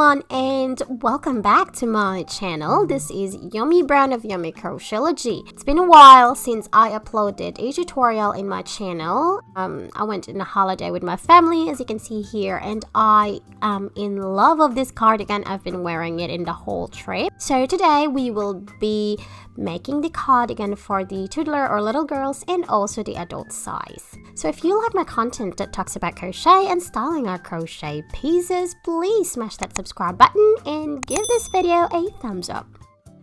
everyone, and welcome back to my channel. This is Yummy Brown of Yommycrochetlogy. It's been a while since I uploaded a tutorial in my channel. I went on a holiday with my family, as you can see here, and I am in love of this cardigan. I've been wearing it in the whole trip. So today we will be making the cardigan for the toddler or little girls and also the adult size. So if you like my content that talks about crochet and styling our crochet pieces, please smash that subscribe button and give this video a thumbs up.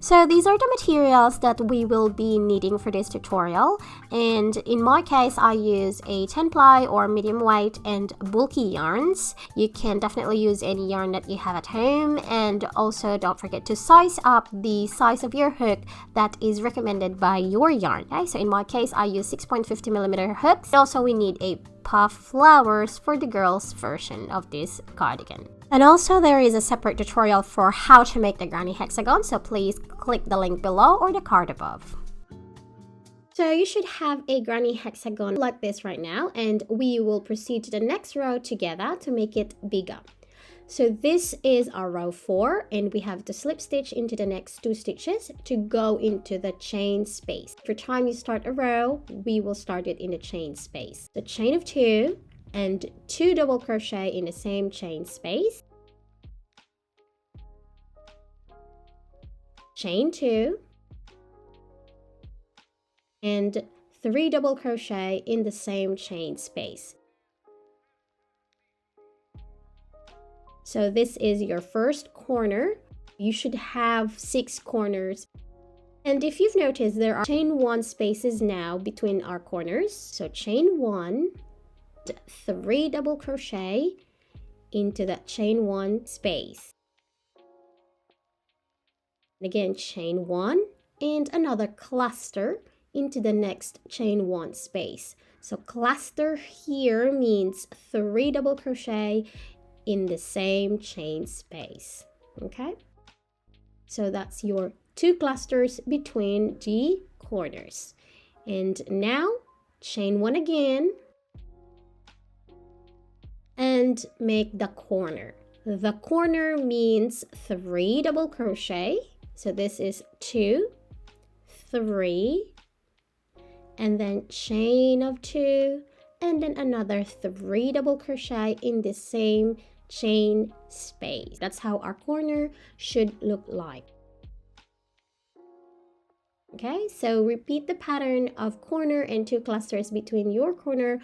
So these are the materials that we will be needing for this tutorial, and in my case I use a 10 ply or medium weight and bulky yarns. You can definitely use any yarn that you have at home, and also don't forget to size up the size of your hook that is recommended by your yarn. Okay, so in my case I use 6.50mm hooks. Also we need a puff flowers for the girls version of this cardigan. And also there is a separate tutorial for how to make the granny hexagon, so please click the link below or the card above. So you should have a granny hexagon like this right now, and we will proceed to the next row together to make it bigger. So this is our row 4, and we have to slip stitch into the next 2 stitches to go into the chain space. Every time you start a row, we will start it in the chain space. The chain of 2 and 2 double crochet in the same chain space, chain 2, and 3 double crochet in the same chain space. So this is your first corner. You should have 6 corners. And if you've noticed, there are chain 1 spaces now between our corners. So chain 1, 3 double crochet into that chain 1 space. And again, chain 1 and another cluster into the next chain 1 space. So cluster here means 3 double crochet in the same chain space. Okay, so that's your 2 clusters between the corners. And now chain 1 again and make the corner. The corner means 3 double crochet. So this is 2, 3, and then chain of 2, and then another 3 double crochet in the same chain space. That's how our corner should look like. Okay, so repeat the pattern of corner and 2 clusters between your corner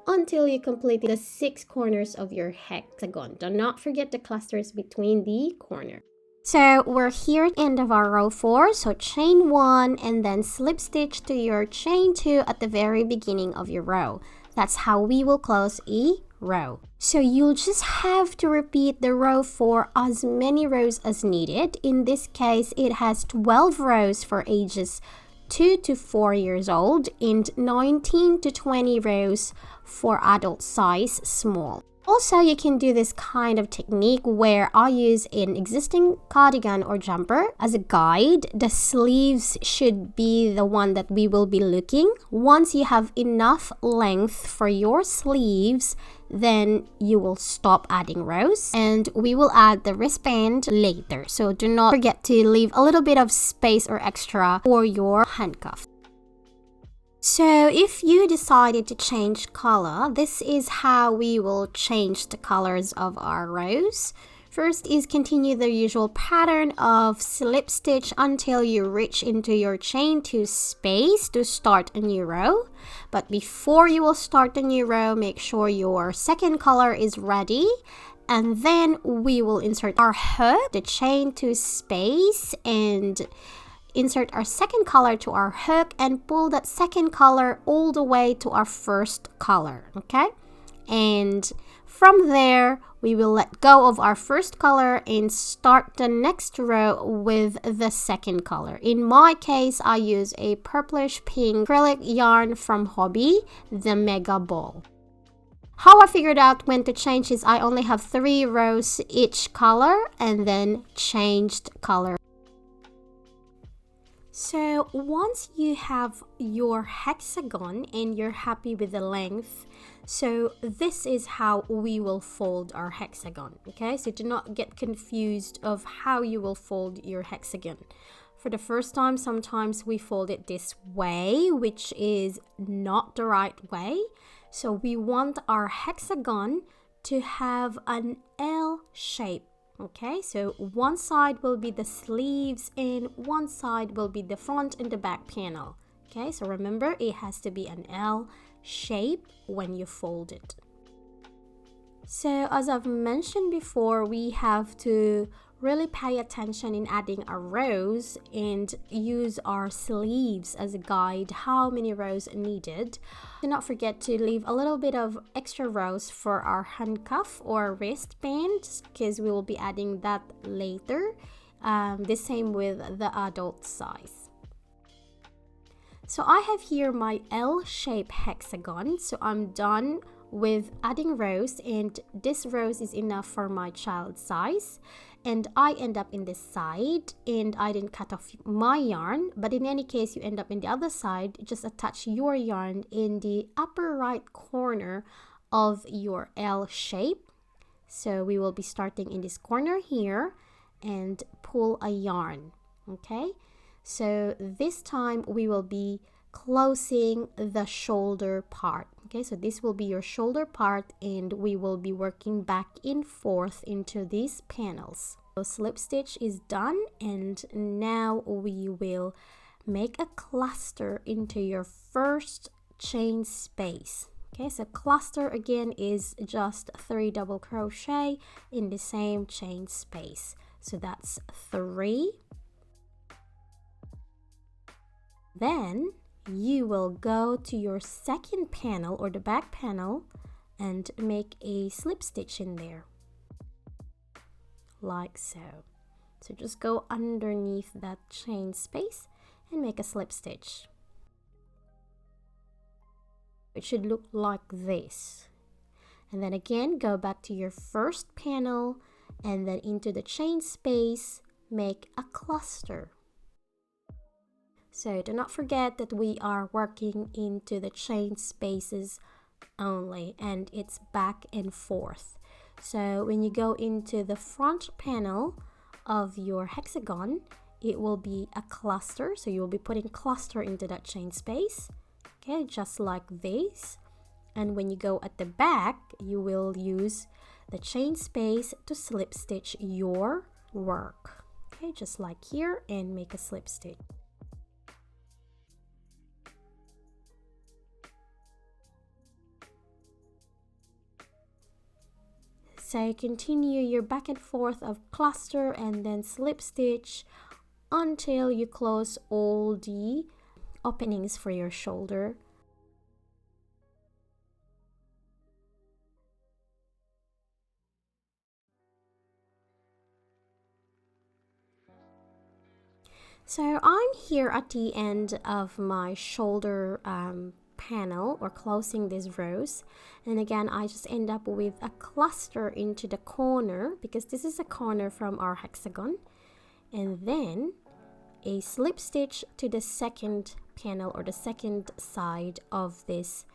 until you complete the 6 corners of your hexagon. Do not forget the clusters between the corner. So we're here at the end of our row 4, so chain 1 and then slip stitch to your chain 2 at the very beginning of your row. That's how we will close a row. So you'll just have to repeat the row 4 as many rows as needed. In this case, it has 12 rows for ages 2 to 4 years old and 19 to 20 rows for adult size small. Also, you can do this kind of technique where I use an existing cardigan or jumper as a guide. The sleeves should be the one that we will be looking. Once you have enough length for your sleeves, then you will stop adding rows, and we will add the wristband later. So do not forget to leave a little bit of space or extra for your handcuff. So if you decided to change color, this is how we will change the colors of our rows. First is continue the usual pattern of slip stitch until you reach into your chain 2 space to start a new row. But before you will start the new row, make sure your second color is ready. And then we will insert our hook, the chain 2 space, and insert our second color to our hook and pull that second color all the way to our first color. Okay, and from there we will let go of our first color and start the next row with the second color. In my case, I use a purplish pink acrylic yarn from Hobby, the Mega Ball. How I figured out when to change is I only have 3 rows each color and then changed color. So once you have your hexagon and you're happy with the length, so this is how we will fold our hexagon. Okay, so do not get confused of how you will fold your hexagon. For the first time, sometimes we fold it this way, which is not the right way. So we want our hexagon to have an L shape. Okay, so one side will be the sleeves and one side will be the front and the back panel. Okay, so remember, it has to be an L shape when you fold it. So as I've mentioned before, we have to really pay attention in adding our rows and use our sleeves as a guide how many rows needed. Do not forget to leave a little bit of extra rows for our handcuff or wristband, because we will be adding that later. The same with the adult size. So I have here my L-shaped hexagon, so I'm done with adding rows, and this rows is enough for my child size. And I end up in this side and I didn't cut off my yarn, but in any case you end up in the other side. Just attach your yarn in the upper right corner of your L shape. So we will be starting in this corner here and pull a yarn. Okay, so this time we will be closing the shoulder part. Okay, so this will be your shoulder part and we will be working back and forth into these panels. So slip stitch is done, and now we will make a cluster into your first chain space. Okay, so cluster again is just 3 double crochet in the same chain space. So that's 3. Then you will go to your second panel or the back panel and make a slip stitch in there, like so. So just go underneath that chain space and make a slip stitch. It should look like this. And then again, go back to your first panel and then into the chain space, make a cluster. So do not forget that we are working into the chain spaces only, and it's back and forth. So when you go into the front panel of your hexagon, it will be a cluster. So you will be putting cluster into that chain space. Okay, just like this. And when you go at the back, you will use the chain space to slip stitch your work. Okay, just like here, and make a slip stitch. So continue your back and forth of cluster and then slip stitch until you close all the openings for your shoulder. So I'm here at the end of my shoulder panel, or closing these rows, and again I just end up with a cluster into the corner because this is a corner from our hexagon, and then a slip stitch to the second panel or the second side of this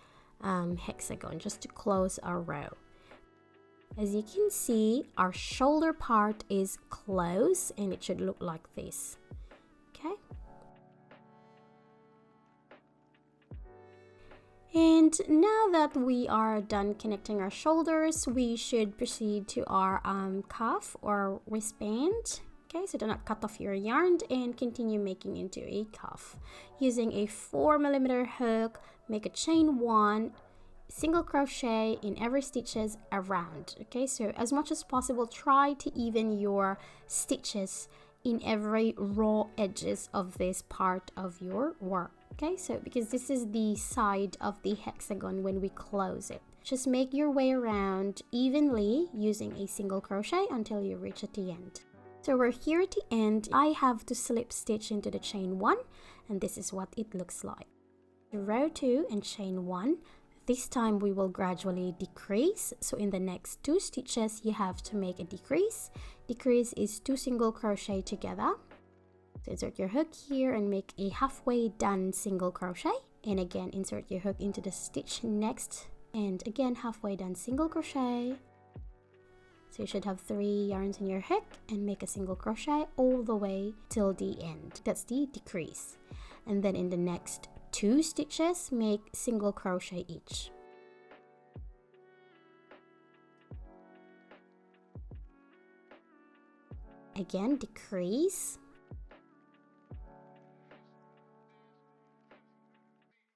hexagon, just to close our row. As you can see, our shoulder part is closed and it should look like this. Okay. And now that we are done connecting our shoulders, we should proceed to our cuff or wristband. Okay, so do not cut off your yarn and continue making into a cuff. Using a 4mm hook, make a chain 1, single crochet in every stitches around. Okay, so as much as possible, try to even your stitches in every raw edges of this part of your work. Okay, so because this is the side of the hexagon when we close it, just make your way around evenly using a single crochet until you reach at the end. So we're here at the end. I have to slip stitch into the chain 1, and this is what it looks like. Row 2 and chain 1. This time we will gradually decrease. So in the next 2 stitches you have to make a decrease. Decrease is 2 single crochet together. So insert your hook here and make a halfway done single crochet, and again insert your hook into the stitch next, and again halfway done single crochet. So you should have 3 yarns in your hook and make a single crochet all the way till the end. That's the decrease. And then in the next 2 stitches, make single crochet each. Again, decrease.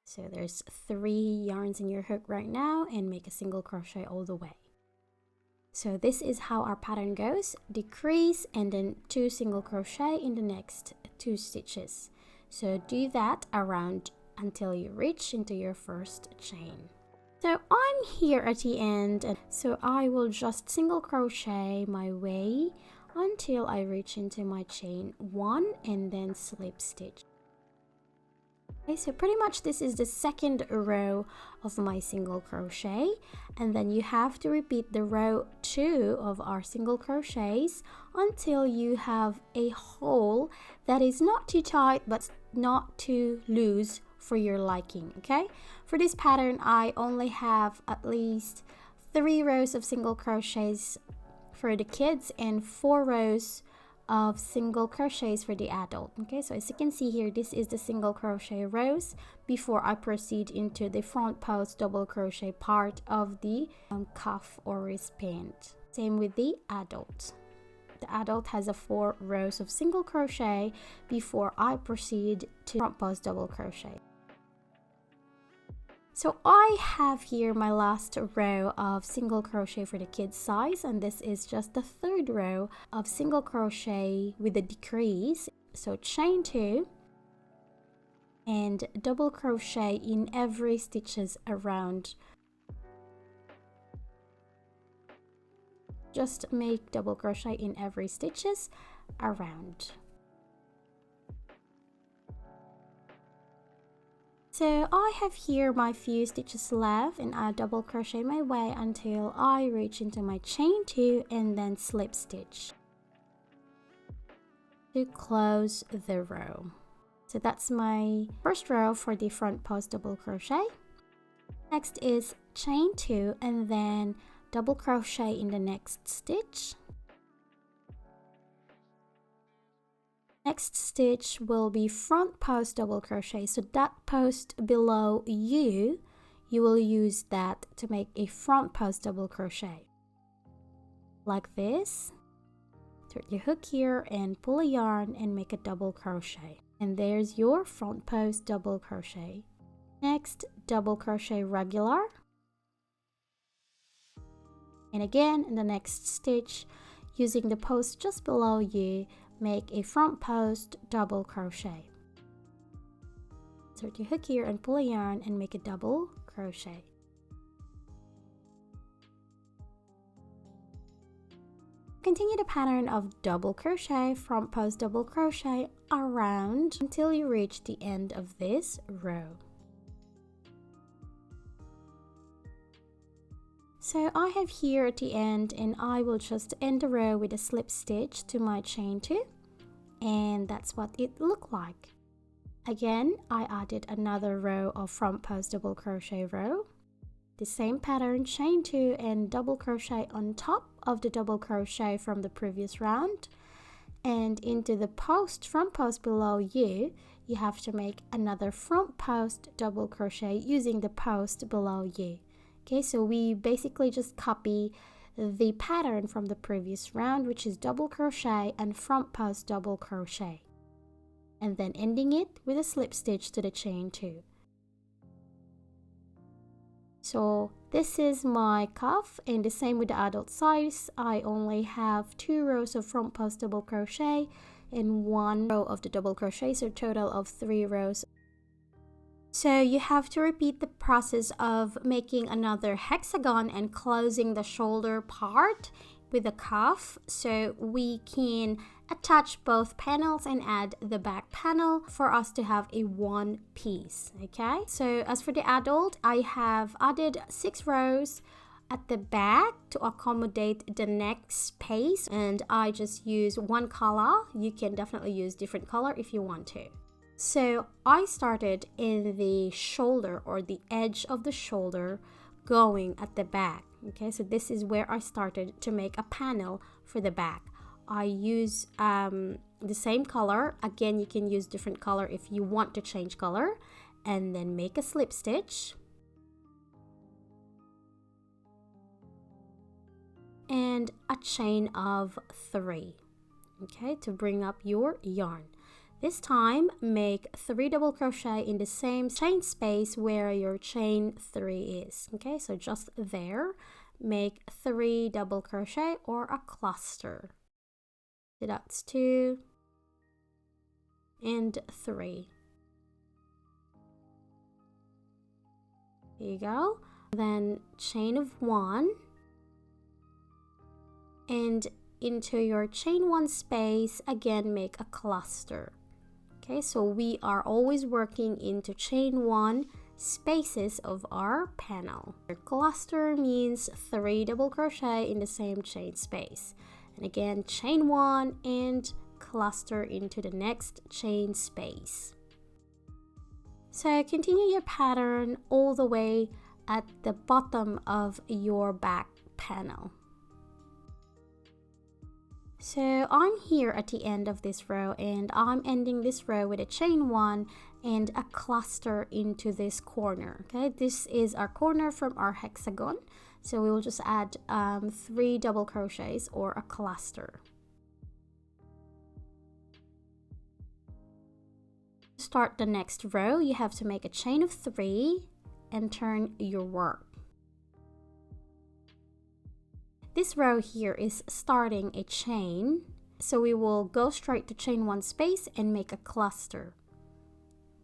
So there's 3 yarns in your hook right now, and make a single crochet all the way. So this is how our pattern goes: decrease and then 2 single crochet in the next 2 stitches. So do that around until you reach into your first chain. So I'm here at the end, and so I will just single crochet my way until I reach into my chain 1 and then slip stitch. Okay, so pretty much this is the second row of my single crochet, and then you have to repeat the row 2 of our single crochets until you have a hole that is not too tight but not too loose for your liking. Okay, for this pattern I only have at least 3 rows of single crochets for the kids and 4 rows of single crochets for the adult. Okay, so as you can see here, this is the single crochet rows before I proceed into the front post double crochet part of the cuff or wristband. Same with the adult. The adult has a 4 rows of single crochet before I proceed to front post double crochet. So I have here my last row of single crochet for the kids size, and this is just the 3rd row of single crochet with a decrease. So chain 2 and double crochet in every stitches around. Just make double crochet in every stitches around. So I have here my few stitches left, and I double crochet my way until I reach into my chain 2 and then slip stitch to close the row. So that's my first row for the front post double crochet. Next is chain 2 and then double crochet in the next stitch. Next stitch will be front post double crochet, so that post below you will use that to make a front post double crochet like this. Insert your hook here and pull a yarn and make a double crochet, and there's your front post double crochet. Next, double crochet regular, and again in the next stitch using the post just below you, make a front post double crochet. Insert your hook here and pull a yarn and make a double crochet. Continue the pattern of double crochet, front post double crochet around until you reach the end of this row. So I have here at the end, and I will just end the row with a slip stitch to my chain 2, and that's what it looked like. Again, I added another row of front post double crochet row. The same pattern, chain 2 and double crochet on top of the double crochet from the previous round, and into the post, front post below you, you have to make another front post double crochet using the post below you. Okay, so we basically just copy the pattern from the previous round, which is double crochet and front post double crochet, and then ending it with a slip stitch to the chain 2. So this is my cuff, and the same with the adult size. I only have 2 rows of front post double crochet and 1 row of the double crochet, so a total of 3 rows. So you have to repeat the process of making another hexagon and closing the shoulder part with the cuff, so we can attach both panels and add the back panel for us to have a one piece. Okay, so as for the adult, I have added 6 rows at the back to accommodate the neck space, and I just use one color. You can definitely use different color if you want to. So I started in the shoulder or the edge of the shoulder going at the back. Okay, so this is where I started to make a panel for the back. I use the same color. Again, you can use different color if you want to change color, and then make a slip stitch and a chain of 3, okay, to bring up your yarn. This time make 3 double crochet in the same chain space where your chain 3 is. Okay, so just there, make 3 double crochet or a cluster. So that's 2 and 3. There you go. Then chain of 1, and into your chain 1 space again make a cluster. Okay, so we are always working into chain 1 spaces of our panel. Your cluster means 3 double crochet in the same chain space, and again chain 1 and cluster into the next chain space. So continue your pattern all the way at the bottom of your back panel. So I'm here at the end of this row, and I'm ending this row with a chain 1 and a cluster into this corner. Okay, this is our corner from our hexagon, so we will just add 3 double crochets or a cluster. To start the next row, you have to make a chain of 3 and turn your work. This row here is starting a chain, so we will go straight to chain 1 space and make a cluster.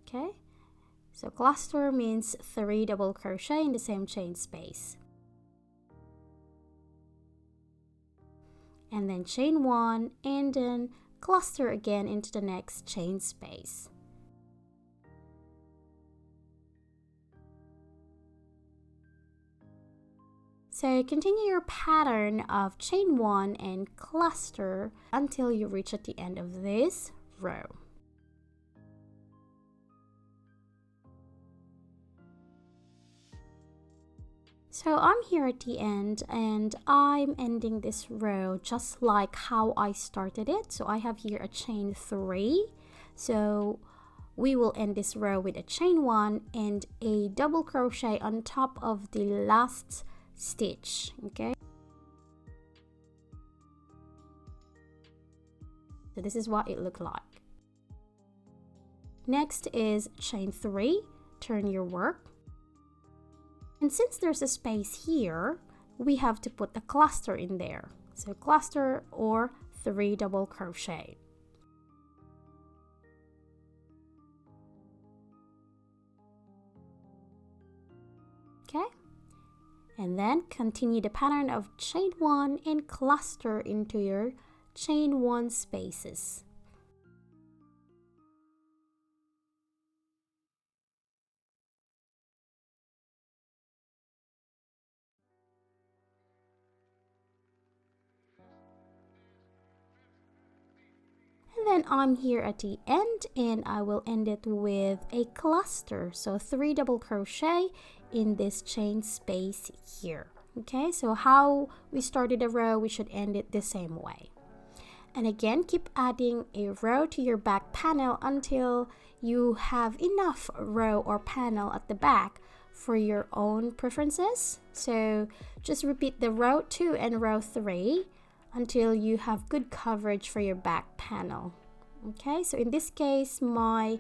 Okay, so cluster means 3 double crochet in the same chain space, and then chain 1 and then cluster again into the next chain space. So continue your pattern of chain 1 and cluster until you reach at the end of this row. So I'm here at the end, and I'm ending this row just like how I started it. So I have here a chain 3. So we will end this row with a chain 1 and a double crochet on top of the last stitch. Okay, so this is what it looked like. Next is chain 3, turn your work, and since there's a space here, we have to put the cluster in there. So cluster or 3 double crochet. Okay, and then continue the pattern of chain 1 and cluster into your chain 1 spaces. And then I'm here at the end, and I will end it with a cluster, so 3 double crochet in this chain space here. Okay, so how we started a row, we should end it the same way. And again, keep adding a row to your back panel until you have enough row or panel at the back for your own preferences. So just repeat the row 2 and row 3 until you have good coverage for your back panel. Okay, so in this case, my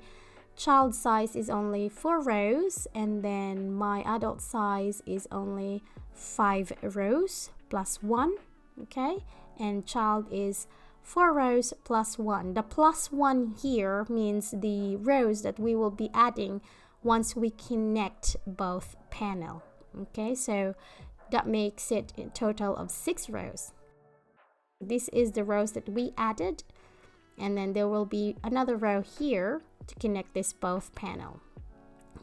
child size is only 4 rows, and then my adult size is only 5 rows plus 1. Okay, and child is 4 rows plus 1. The plus 1 here means the rows that we will be adding once we connect both panel. Okay, so that makes it a total of 6 rows. This is the rows that we added, and then there will be another row here to connect this both panel.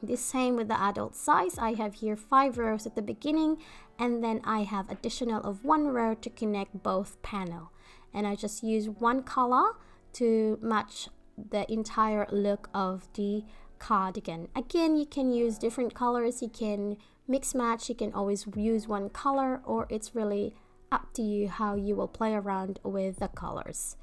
The same with the adult size. I have here 5 rows at the beginning, and then I have additional of 1 row to connect both panel. And I just use one color to match the entire look of the cardigan. Again, you can use different colors, you can mix match, you can always use one color, or it's really up to you how you will play around with the colors.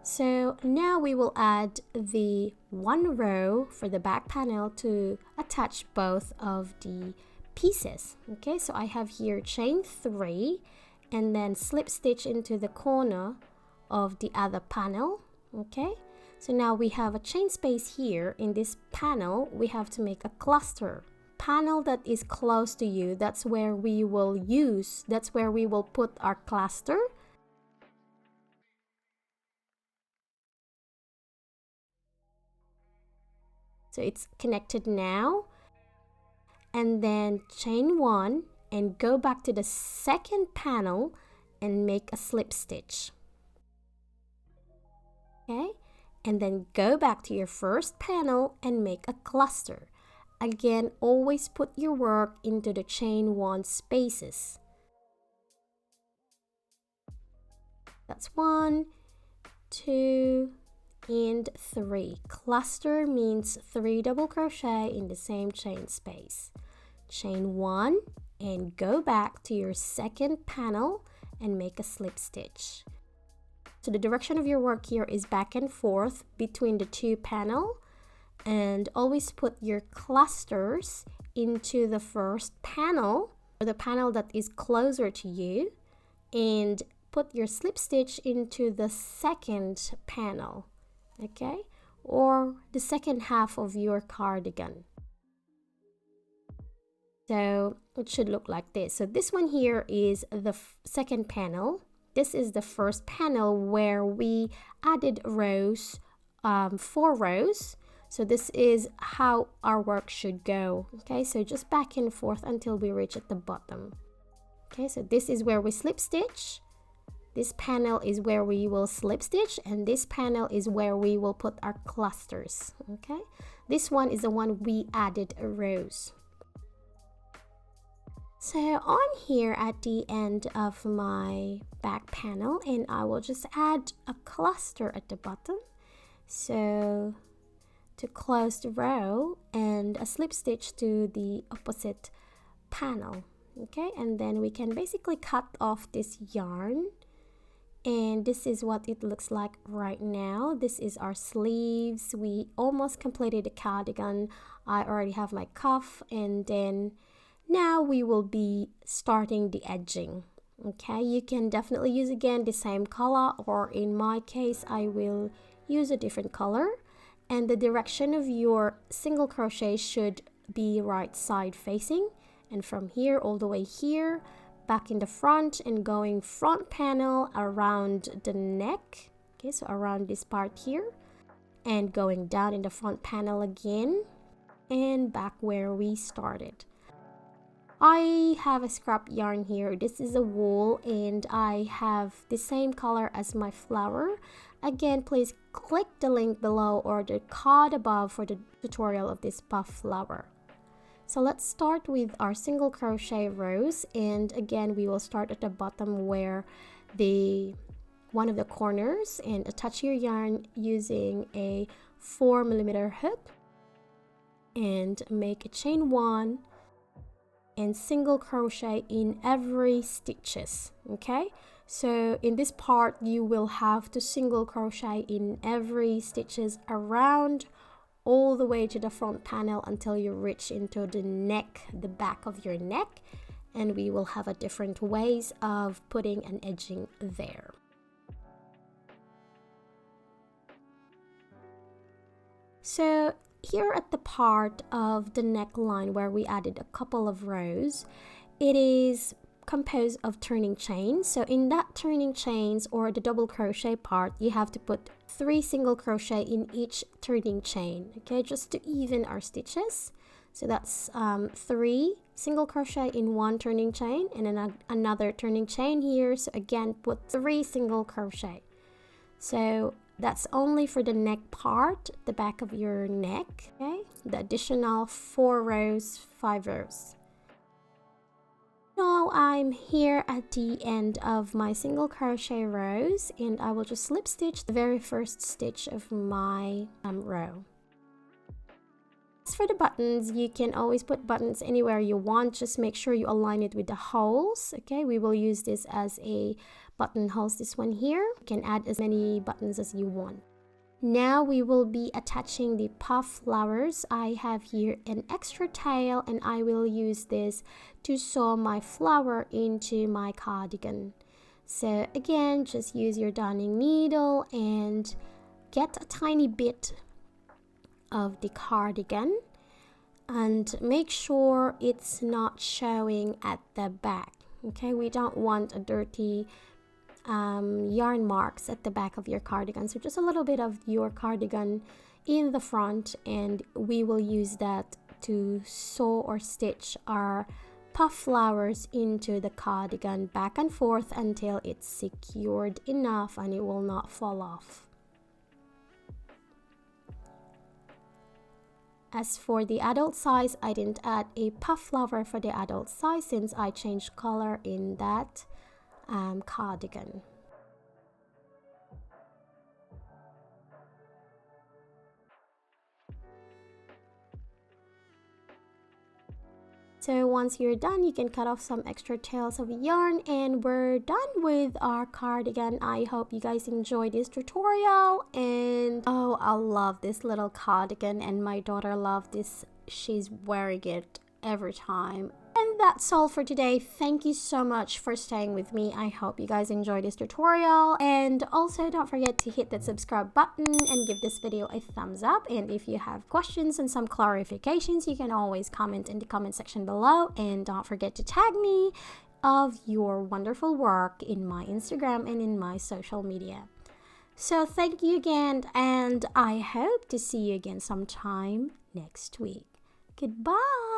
So now we will add the 1 row for the back panel to attach both of the pieces. Okay, so I have here chain 3 and then slip stitch into the corner of the other panel. Okay, so now we have a chain space here. In this panel we have to make a cluster. Panel that is close to you, that's where we will put our cluster. So it's connected now, and then chain 1 and go back to the second panel and make a slip stitch. Okay, and then go back to your first panel and make a cluster. Again, always put your work into the chain 1 spaces. That's 1, 2, and 3. Cluster means 3 double crochet in the same chain space. Chain 1 and go back to your second panel and make a slip stitch. So the direction of your work here is back and forth between the 2 panels, and always put your clusters into the first panel, or the panel that is closer to you, and put your slip stitch into the second panel. Okay, or the second half of your cardigan. So it should look like this. So this one here is the second panel. This is the first panel where we added rows, 4 rows. So this is how our work should go. Okay, so just back and forth until we reach at the bottom. Okay, so this is where we slip stitch. This panel is where we will slip stitch, and this panel is where we will put our clusters. Okay, this one is the one we added rows. So I'm here at the end of my back panel, and I will just add a cluster at the bottom. So to close the row, and a slip stitch to the opposite panel. Okay, and then we can basically cut off this yarn. And this is what it looks like right now. This is our sleeves. We almost completed the cardigan. I already have my cuff, and then now we will be starting the edging. Okay, you can definitely use again the same color, or in my case I will use a different color. And the direction of your single crochet should be right side facing, and from here all the way here, back in the front, and going front panel around the neck. Okay, so around this part here, and going down in the front panel again, and back where we started. I have a scrap yarn here. This is a wool, and I have the same color as my flower. Again, please click the link below or the card above for the tutorial of this puff flower. So let's start with our single crochet rows, and again we will start at the bottom where one of the corners, and attach your yarn using a 4mm hook, and make a chain 1 and single crochet in every stitches. Okay, so in this part you will have to single crochet in every stitches around all the way to the front panel until you reach into the neck, the back of your neck, and we will have a different ways of putting an edging there. So here at the part of the neckline where we added a couple of rows, it is composed of turning chains. So in that turning chains, or the double crochet part, you have to put 3 single crochet in each turning chain. Okay, just to even our stitches. So that's 3 single crochet in 1 turning chain, and then another turning chain here. So again, put 3 single crochet. So That's only for the neck part, the back of your neck, okay? The additional 4 rows, 5 rows. Now I'm here at the end of my single crochet rows, and I will just slip stitch the very first stitch of my row. As for the buttons, you can always put buttons anywhere you want. Just make sure you align it with the holes. Okay, we will use this as a button holes, this one here. You can add as many buttons as you want. Now we will be attaching the puff flowers. I have here an extra tail, and I will use this to sew my flower into my cardigan. So again, just use your darning needle and get a tiny bit of the cardigan and make sure it's not showing at the back. Okay, we don't want a dirty yarn marks at the back of your cardigan, so just a little bit of your cardigan in the front, and we will use that to sew or stitch our puff flowers into the cardigan back and forth until it's secured enough and it will not fall off. As for the adult size, I didn't add a puff flower for the adult size since I changed color in that cardigan. So once you're done, you can cut off some extra tails of yarn, and we're done with our cardigan. I hope you guys enjoyed this tutorial, and oh, I love this little cardigan, and my daughter loves this. She's wearing it every time. And that's all for today. Thank you so much for staying with me. I hope you guys enjoyed this tutorial, and also don't forget to hit that subscribe button and give this video a thumbs up. And if you have questions and some clarifications, you can always comment in the comment section below, and don't forget to tag me of your wonderful work in my Instagram and in my social media. So thank you again, and I hope to see you again sometime next week. Goodbye.